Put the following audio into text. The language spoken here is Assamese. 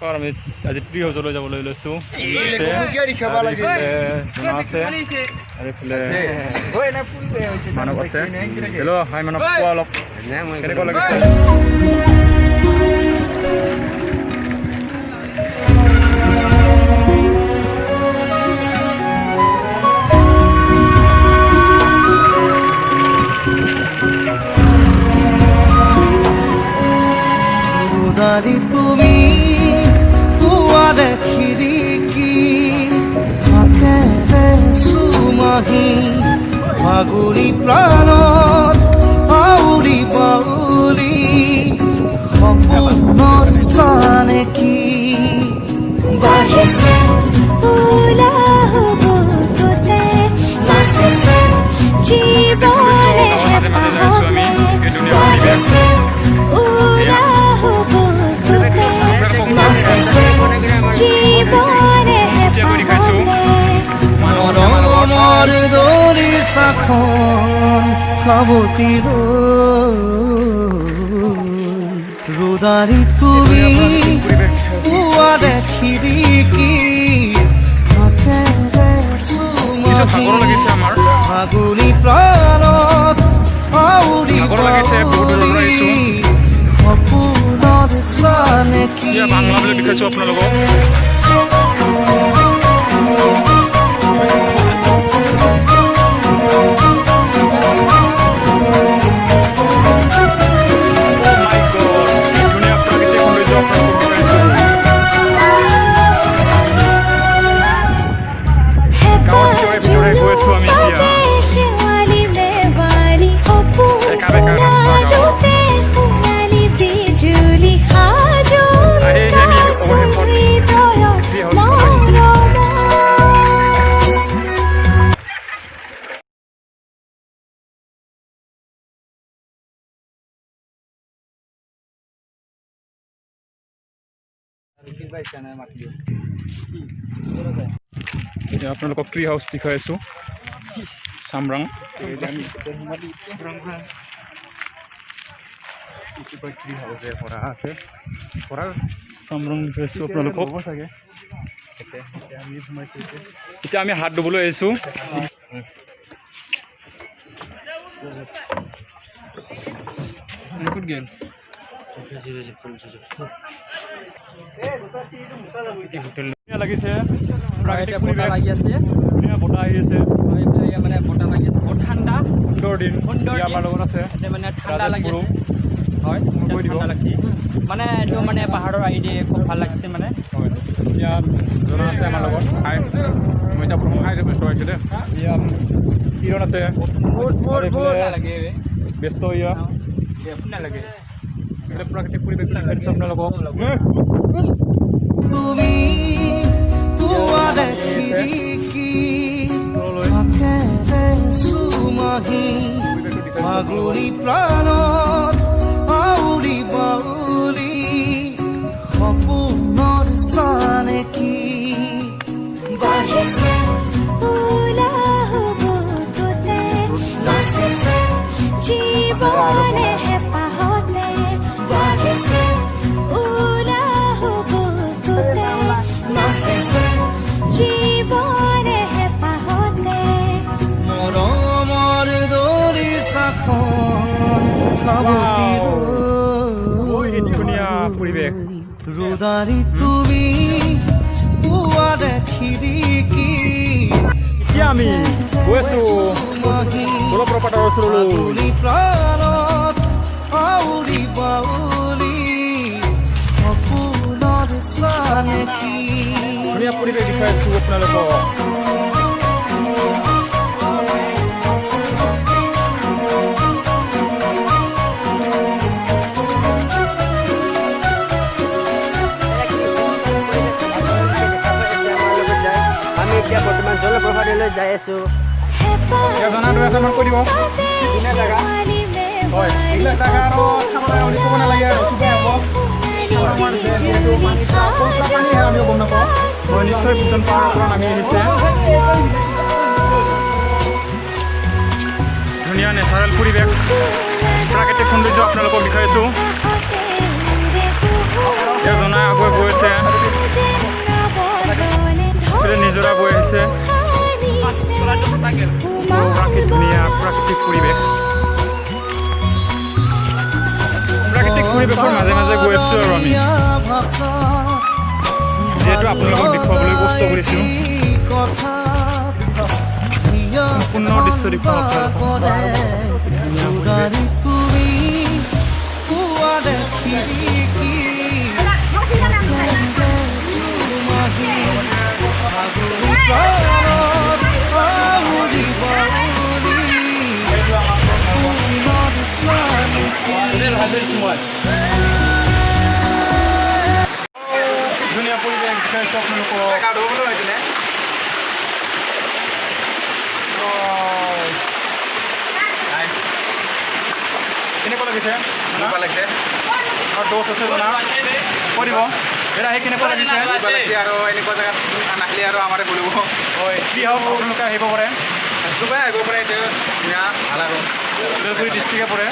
আমি আজি ট্ৰি হাউচলৈ যাবলৈ লৈছোঁ মানৱ আছে হেল্ল' হাই মানৱ কোৱা অলপ কেনেকুৱা লাগিছে তুমি পুৱাৰে খিৰিকী হাতেৰে চুমাহি ফাগুৰি প্ৰাণত আউৰি বাউলি সপোনৰ চানেকি বাঢ়িছে উলাহ বুকুতে নাচিছে জীৱনে হেঁপাহতে বাঢ়িছে উলাহ বুকুতে নাচিছে জীৱনে হেঁপাহতে মৰমৰ দৰি চাখন খাবতি ৰুদাৰি তুমি পুৱাৰে খিৰিকী হাতেৰে চুমাহি ফাগুনি প্ৰাণত আউৰি বাউলি সপোনৰ চানেকি বাংলা বুলি লিখাইছোঁ আপোনালোকক আপোনালোকক ট্ৰি হাউচ দেখাই আছোঁ samrang samrang দেখাইছোঁ আপোনালোকক এতিয়া আমি হাত ধুবলৈ আহিছোঁ লাগিছে প্ৰাকৃতিক পৰিৱেশ লাগি আছে ধুনীয়া বতাহ আহি আছে মানে বতাহ লাগি আছে বহুত ঠাণ্ডা সুন্দৰ দিন আমাৰ লগত আছে মানে ঠাণ্ডা লাগি আছে হয় কৈ দিব মানে এইটো মানে পাহাৰৰ আইডি খুব ভাল লাগিছে মানে হয় এতিয়া জনা আছে আমাৰ লগত খাই মই এতিয়া প্ৰথম খাই ব্যস্ত হৈছে দে এতিয়া কিৰণ আছে লাগে ব্যস্ত ইয়া নালাগে প্ৰাকৃতিক পৰিৱেশ আপোনালোকক তুমি পুৱাৰে খিৰিকী হাতেৰে চুমাহি ফাগুৰি প্ৰাণত আউৰি বাউলি সপোনৰ চানেকি বাঢ়িছে উলাহ বুকুতে নাচিছে জীৱনে হেঁপাহতে বাঢ়িছে উলাহ বুকুতে নাচিছে জীৱনে হেঁপাহতে মৰমৰ দৰি চাখন খাবতি ধুনীয়া পৰিৱেশ ৰুদাৰি তুমি পুৱাৰে খিৰিকী এতিয়া আমি গৈ আছোঁ জলপ্ৰপাতৰ ওচৰলৈ প্ৰাণত আউৰি বাউলি সপোনৰ চানেকি ধুনীয়া পৰিৱেশ দেখাই আছোঁ আপোনালোকক আমি এতিয়া বৰ্তমান জলপ্ৰপাতলৈ যাই আছোঁ কৈ দিব জেগা হয় এইবিলাক জেগা আৰু চাবলৈ ক'ব নালাগে আৰু আমিও গম নাপাওঁ মই নিশ্চয় ভূটান পাহাৰৰ পৰা নামি আহিছে ধুনীয়া নেচাৰেল পৰিৱেশ প্ৰাকৃতিক সৌন্দৰ্য আপোনালোকক দেখাইছোঁ এজনে আগুৱাই গৈ আছে মনোমোহা ধুনীয়া প্ৰাকৃতিক পৰিৱেশ পৰিৱেশৰ মাজে মাজে গৈ আছোঁ আৰু আমি যিহেতু আপোনালোকক দেখুৱাবলৈ কষ্ট কৰিছোঁ সম্পূৰ্ণ দৃশ্য ধুনীয়া পৰিৱেশ দেখাইছোঁ আপোনালোকক কেনেকুৱা লাগিছে দোষ আছে জনা কৈ দিব এতিয়া আহি কেনেকুৱা লাগিছে আৰু এনেকুৱা জেগাত নাহিলে আৰু আমাৰে বুলিব হয় কি হওক আপোনালোকে আহিব পাৰে আহিব পাৰে এতিয়া ধুনীয়া ভাল আৰু ওদালগুৰি ডিষ্ট্ৰিক্টে পৰে